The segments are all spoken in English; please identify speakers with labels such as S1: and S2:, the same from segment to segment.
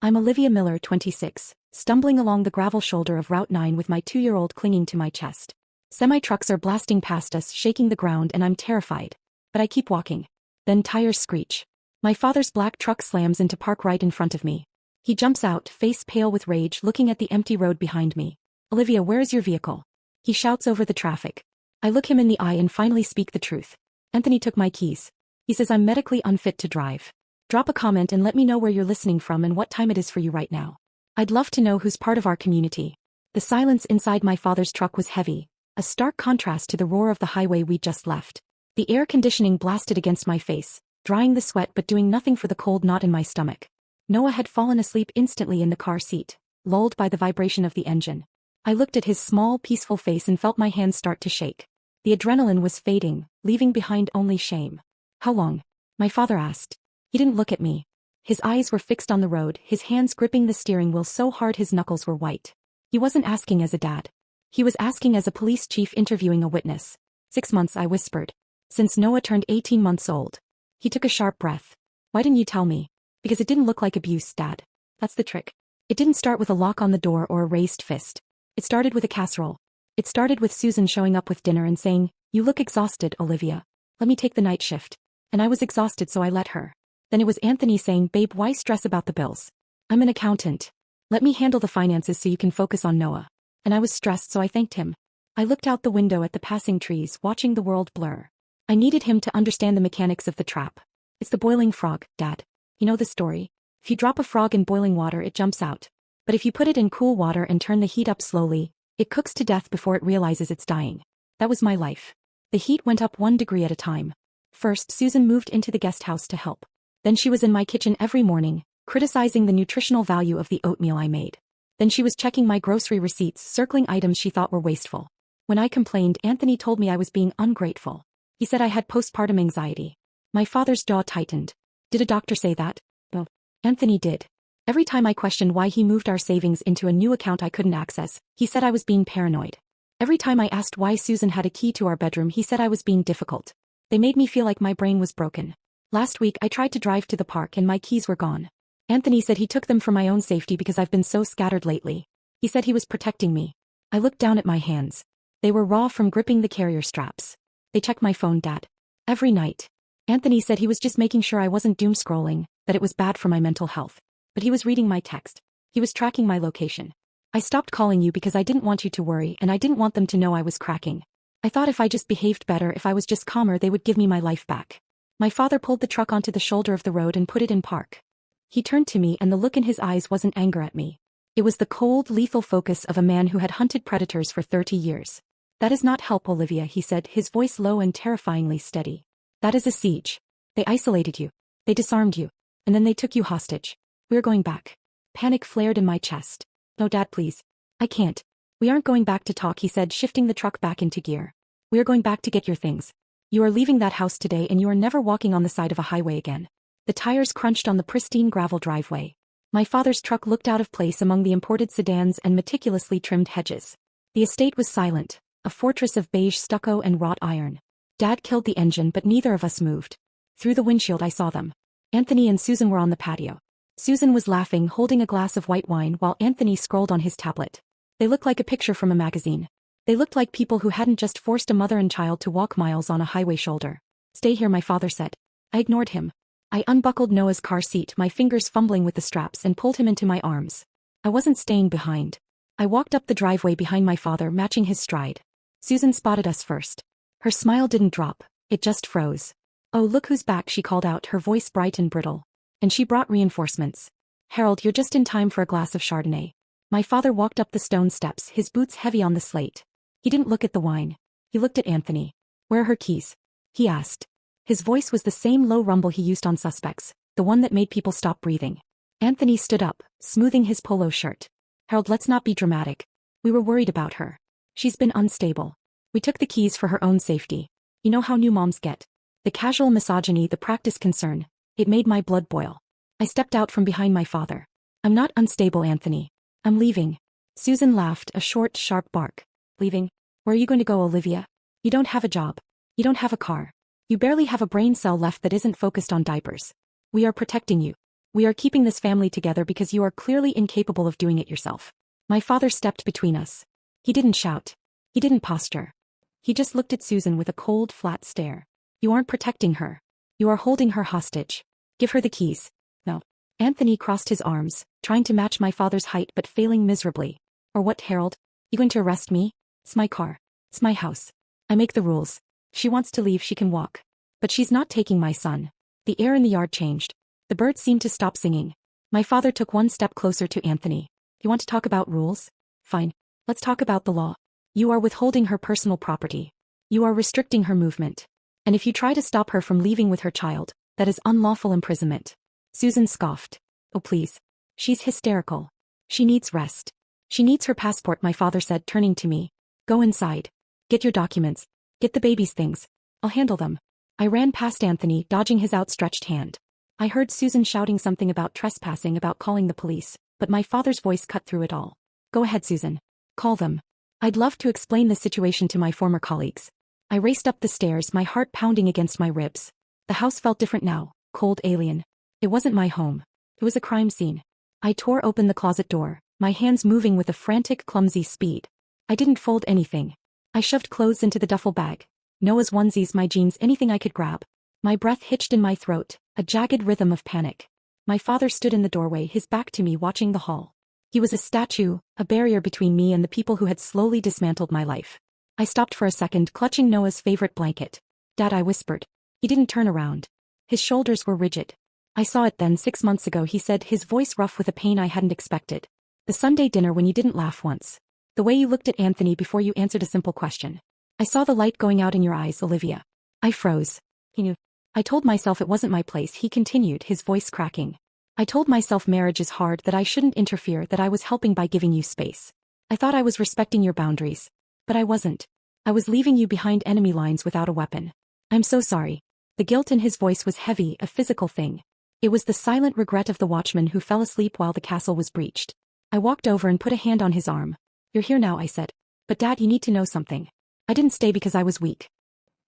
S1: I'm Olivia Miller, 26, stumbling along the gravel shoulder of Route 9 with my 2-year-old clinging to my chest. Semi-trucks are blasting past us, shaking the ground, and I'm terrified. But I keep walking. Then tires screech. My father's black truck slams into park right in front of me. He jumps out, face pale with rage, looking at the empty road behind me. Olivia, where is your vehicle? He shouts over the traffic. I look him in the eye and finally speak the truth. Anthony took my keys. He says I'm medically unfit to drive. Drop a comment and let me know where you're listening from and what time it is for you right now. I'd love to know who's part of our community. The silence inside my father's truck was heavy, a stark contrast to the roar of the highway we'd just left. The air conditioning blasted against my face, drying the sweat but doing nothing for the cold knot in my stomach. Noah had fallen asleep instantly in the car seat, lulled by the vibration of the engine. I looked at his small, peaceful face and felt my hands start to shake. The adrenaline was fading, leaving behind only shame. How long? My father asked. He didn't look at me. His eyes were fixed on the road, his hands gripping the steering wheel so hard his knuckles were white. He wasn't asking as a dad. He was asking as a police chief interviewing a witness. 6 months, I whispered. Since Noah turned 18 months old. He took a sharp breath. Why didn't you tell me? Because it didn't look like abuse, Dad. That's the trick. It didn't start with a lock on the door or a raised fist. It started with a casserole. It started with Susan showing up with dinner and saying, "You look exhausted, Olivia. Let me take the night shift." And I was exhausted, so I let her. Then it was Anthony saying, "Babe, why stress about the bills? I'm an accountant. Let me handle the finances so you can focus on Noah." And I was stressed, so I thanked him. I looked out the window at the passing trees, watching the world blur. I needed him to understand the mechanics of the trap. It's the boiling frog, Dad. You know the story? If you drop a frog in boiling water, it jumps out. But if you put it in cool water and turn the heat up slowly, it cooks to death before it realizes it's dying. That was my life. The heat went up 1 degree at a time. First, Susan moved into the guest house to help. Then she was in my kitchen every morning, criticizing the nutritional value of the oatmeal I made. Then she was checking my grocery receipts, circling items she thought were wasteful. When I complained, Anthony told me I was being ungrateful. He said I had postpartum anxiety. My father's jaw tightened. Did a doctor say that? No. Anthony did. Every time I questioned why he moved our savings into a new account I couldn't access, he said I was being paranoid. Every time I asked why Susan had a key to our bedroom, he said I was being difficult. They made me feel like my brain was broken. Last week I tried to drive to the park and my keys were gone. Anthony said he took them for my own safety because I've been so scattered lately. He said he was protecting me. I looked down at my hands. They were raw from gripping the carrier straps. They checked my phone, Dad. Every night. Anthony said he was just making sure I wasn't doom scrolling, that it was bad for my mental health. But he was reading my text. He was tracking my location. I stopped calling you because I didn't want you to worry and I didn't want them to know I was cracking. I thought if I just behaved better, if I was just calmer, they would give me my life back. My father pulled the truck onto the shoulder of the road and put it in park. He turned to me and the look in his eyes wasn't anger at me. It was the cold, lethal focus of a man who had hunted predators for 30 years. That is not help, Olivia, he said, his voice low and terrifyingly steady. That is a siege. They isolated you. They disarmed you. And then they took you hostage. We're going back. Panic flared in my chest. No, Dad, please. I can't. We aren't going back to talk, he said, shifting the truck back into gear. We are going back to get your things. You are leaving that house today and you are never walking on the side of a highway again. The tires crunched on the pristine gravel driveway. My father's truck looked out of place among the imported sedans and meticulously trimmed hedges. The estate was silent, a fortress of beige stucco and wrought iron. Dad killed the engine, but neither of us moved. Through the windshield I saw them. Anthony and Susan were on the patio. Susan was laughing, holding a glass of white wine while Anthony scrolled on his tablet. They looked like a picture from a magazine. They looked like people who hadn't just forced a mother and child to walk miles on a highway shoulder. Stay here, my father said. I ignored him. I unbuckled Noah's car seat, my fingers fumbling with the straps, and pulled him into my arms. I wasn't staying behind. I walked up the driveway behind my father, matching his stride. Susan spotted us first. Her smile didn't drop, it just froze. Oh, look who's back, she called out, her voice bright and brittle. And she brought reinforcements. Harold, you're just in time for a glass of Chardonnay. My father walked up the stone steps, his boots heavy on the slate. He didn't look at the wine. He looked at Anthony. Where are her keys? He asked. His voice was the same low rumble he used on Suspects, the one that made people stop breathing. Anthony stood up, smoothing his polo shirt. Harold, let's not be dramatic. We were worried about her. She's been unstable. We took the keys for her own safety. You know how new moms get. The casual misogyny, the practice concern. It made my blood boil. I stepped out from behind my father. I'm not unstable, Anthony. I'm leaving. Susan laughed, a short, sharp bark. Leaving? Where are you going to go, Olivia? You don't have a job. You don't have a car. You barely have a brain cell left that isn't focused on diapers. We are protecting you. We are keeping this family together because you are clearly incapable of doing it yourself. My father stepped between us. He didn't shout. He didn't posture. He just looked at Susan with a cold, flat stare. You aren't protecting her. You are holding her hostage. Give her the keys. No. Anthony crossed his arms, trying to match my father's height but failing miserably. Or what, Harold? You going to arrest me? It's my car. It's my house. I make the rules. If she wants to leave, she can walk. But she's not taking my son. The air in the yard changed. The birds seemed to stop singing. My father took one step closer to Anthony. You want to talk about rules? Fine. Let's talk about the law. You are withholding her personal property. You are restricting her movement. And if you try to stop her from leaving with her child, that is unlawful imprisonment. Susan scoffed. Oh please. She's hysterical. She needs rest. She needs her passport, my father said, turning to me. Go inside. Get your documents. Get the baby's things. I'll handle them. I ran past Anthony, dodging his outstretched hand. I heard Susan shouting something about trespassing, about calling the police, but my father's voice cut through it all. Go ahead, Susan. Call them. I'd love to explain the situation to my former colleagues. I raced up the stairs, my heart pounding against my ribs. The house felt different now, cold, alien. It wasn't my home. It was a crime scene. I tore open the closet door, my hands moving with a frantic, clumsy speed. I didn't fold anything. I shoved clothes into the duffel bag. Noah's onesies, my jeans, anything I could grab. My breath hitched in my throat, a jagged rhythm of panic. My father stood in the doorway, his back to me, watching the hall. He was a statue, a barrier between me and the people who had slowly dismantled my life. I stopped for a second, clutching Noah's favorite blanket. Dad, I whispered. He didn't turn around. His shoulders were rigid. I saw it then, 6 months ago, he said, his voice rough with a pain I hadn't expected. The Sunday dinner when you didn't laugh once. The way you looked at Anthony before you answered a simple question. I saw the light going out in your eyes, Olivia. I froze. He knew. I told myself it wasn't my place, he continued, his voice cracking. I told myself marriage is hard, that I shouldn't interfere, that I was helping by giving you space. I thought I was respecting your boundaries. But I wasn't. I was leaving you behind enemy lines without a weapon. I'm so sorry. The guilt in his voice was heavy, a physical thing. It was the silent regret of the watchman who fell asleep while the castle was breached. I walked over and put a hand on his arm. You're here now, I said. But Dad, you need to know something. I didn't stay because I was weak.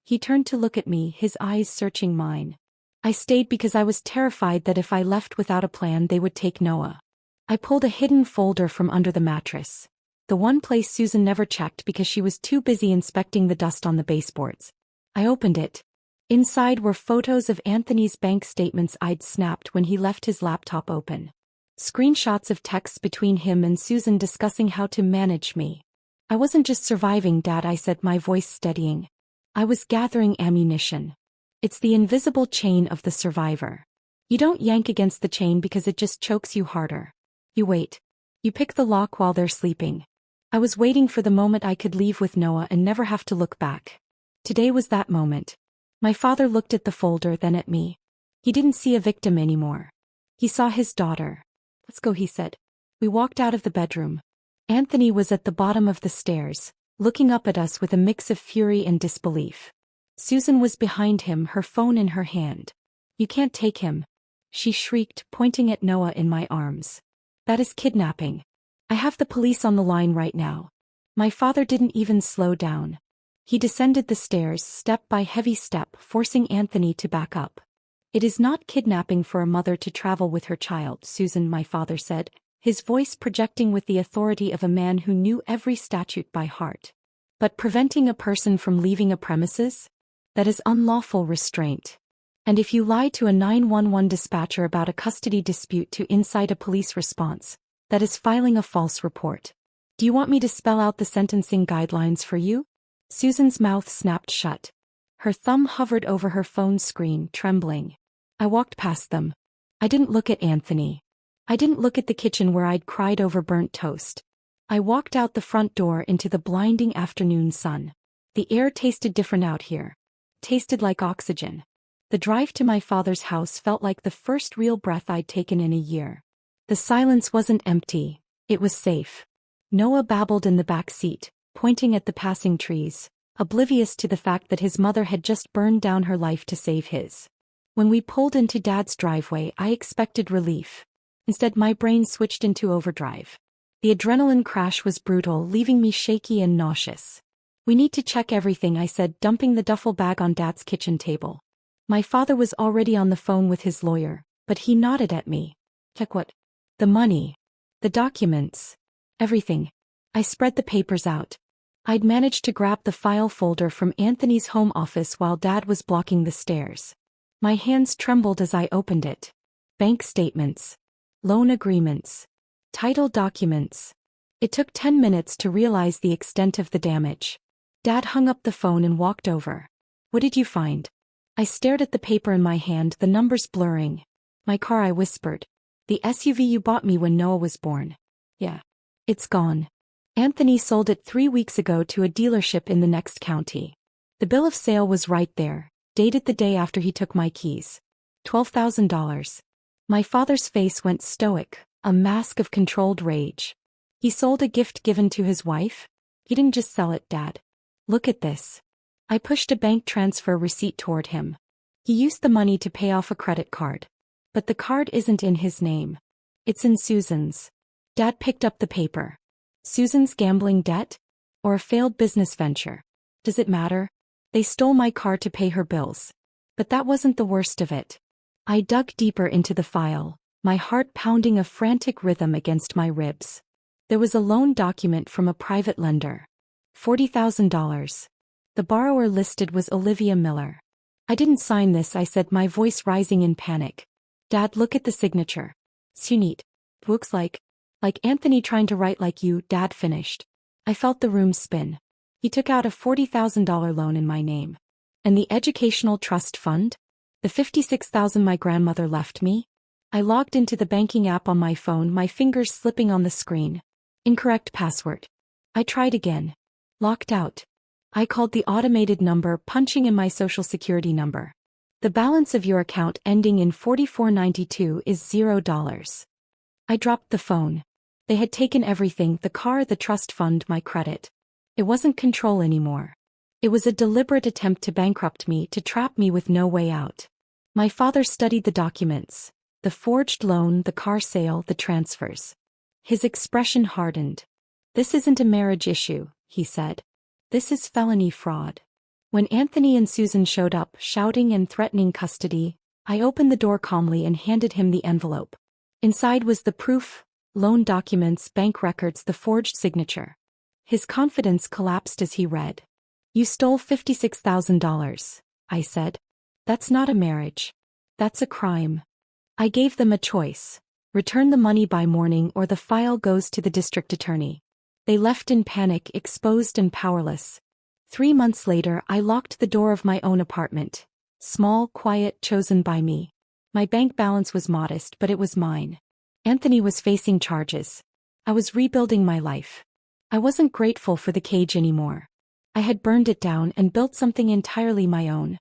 S1: He turned to look at me, his eyes searching mine. I stayed because I was terrified that if I left without a plan they would take Noah. I pulled a hidden folder from under the mattress. The one place Susan never checked because she was too busy inspecting the dust on the baseboards. I opened it. Inside were photos of Anthony's bank statements I'd snapped when he left his laptop open. Screenshots of texts between him and Susan discussing how to manage me. I wasn't just surviving, Dad, I said, my voice steadying. I was gathering ammunition. It's the invisible chain of the survivor. You don't yank against the chain because it just chokes you harder. You wait. You pick the lock while they're sleeping. I was waiting for the moment I could leave with Noah and never have to look back. Today was that moment. My father looked at the folder, then at me. He didn't see a victim anymore. He saw his daughter. Let's go, he said. We walked out of the bedroom. Anthony was at the bottom of the stairs, looking up at us with a mix of fury and disbelief. Susan was behind him, her phone in her hand. You can't take him, she shrieked, pointing at Noah in my arms. That is kidnapping. I have the police on the line right now. My father didn't even slow down. He descended the stairs step by heavy step, forcing Anthony to back up. It is not kidnapping for a mother to travel with her child, Susan, my father said, his voice projecting with the authority of a man who knew every statute by heart. But preventing a person from leaving a premises? That is unlawful restraint. And if you lie to a 911 dispatcher about a custody dispute to incite a police response, that is filing a false report. Do you want me to spell out the sentencing guidelines for you? Susan's mouth snapped shut. Her thumb hovered over her phone screen, trembling. I walked past them. I didn't look at Anthony. I didn't look at the kitchen where I'd cried over burnt toast. I walked out the front door into the blinding afternoon sun. The air tasted different out here. Tasted like oxygen. The drive to my father's house felt like the first real breath I'd taken in a year. The silence wasn't empty, it was safe. Noah babbled in the back seat, pointing at the passing trees, oblivious to the fact that his mother had just burned down her life to save his. When we pulled into Dad's driveway, I expected relief. Instead, my brain switched into overdrive. The adrenaline crash was brutal, leaving me shaky and nauseous. We need to check everything, I said, dumping the duffel bag on Dad's kitchen table. My father was already on the phone with his lawyer, but he nodded at me. Check what? The money. The documents. Everything. I spread the papers out. I'd managed to grab the file folder from Anthony's home office while Dad was blocking the stairs. My hands trembled as I opened it. Bank statements. Loan agreements. Title documents. It took 10 minutes to realize the extent of the damage. Dad hung up the phone and walked over. What did you find? I stared at the paper in my hand, the numbers blurring. My car, I whispered. The SUV you bought me when Noah was born. Yeah. It's gone. Anthony sold it 3 weeks ago to a dealership in the next county. The bill of sale was right there, dated the day after he took my keys. $12,000. My father's face went stoic, a mask of controlled rage. He sold a gift given to his wife? He didn't just sell it, Dad. Look at this. I pushed a bank transfer receipt toward him. He used the money to pay off a credit card. But the card isn't in his name. It's in Susan's. Dad picked up the paper. Susan's gambling debt? Or a failed business venture? Does it matter? They stole my car to pay her bills. But that wasn't the worst of it. I dug deeper into the file, my heart pounding a frantic rhythm against my ribs. There was a loan document from a private lender. $40,000. The borrower listed was Olivia Miller. I didn't sign this, I said, my voice rising in panic. Dad, look at the signature. Sunit. Looks like Anthony trying to write like you, Dad finished. I felt the room spin. He took out a $40,000 loan in my name. And the educational trust fund? The $56,000 my grandmother left me? I logged into the banking app on my phone, my fingers slipping on the screen. Incorrect password. I tried again. Locked out. I called the automated number, punching in my social security number. The balance of your account ending in 4492 is $0. I dropped the phone. They had taken everything, the car, the trust fund, my credit. It wasn't control anymore. It was a deliberate attempt to bankrupt me, to trap me with no way out. My father studied the documents. The forged loan, the car sale, the transfers. His expression hardened. This isn't a marriage issue, he said. This is felony fraud. When Anthony and Susan showed up, shouting and threatening custody, I opened the door calmly and handed him the envelope. Inside was the proof, loan documents, bank records, the forged signature. His confidence collapsed as he read. You stole $56,000, I said. That's not a marriage. That's a crime. I gave them a choice. Return the money by morning or the file goes to the district attorney. They left in panic, exposed and powerless. 3 months later, I locked the door of my own apartment. Small, quiet, chosen by me. My bank balance was modest, but it was mine. Anthony was facing charges. I was rebuilding my life. I wasn't grateful for the cage anymore. I had burned it down and built something entirely my own.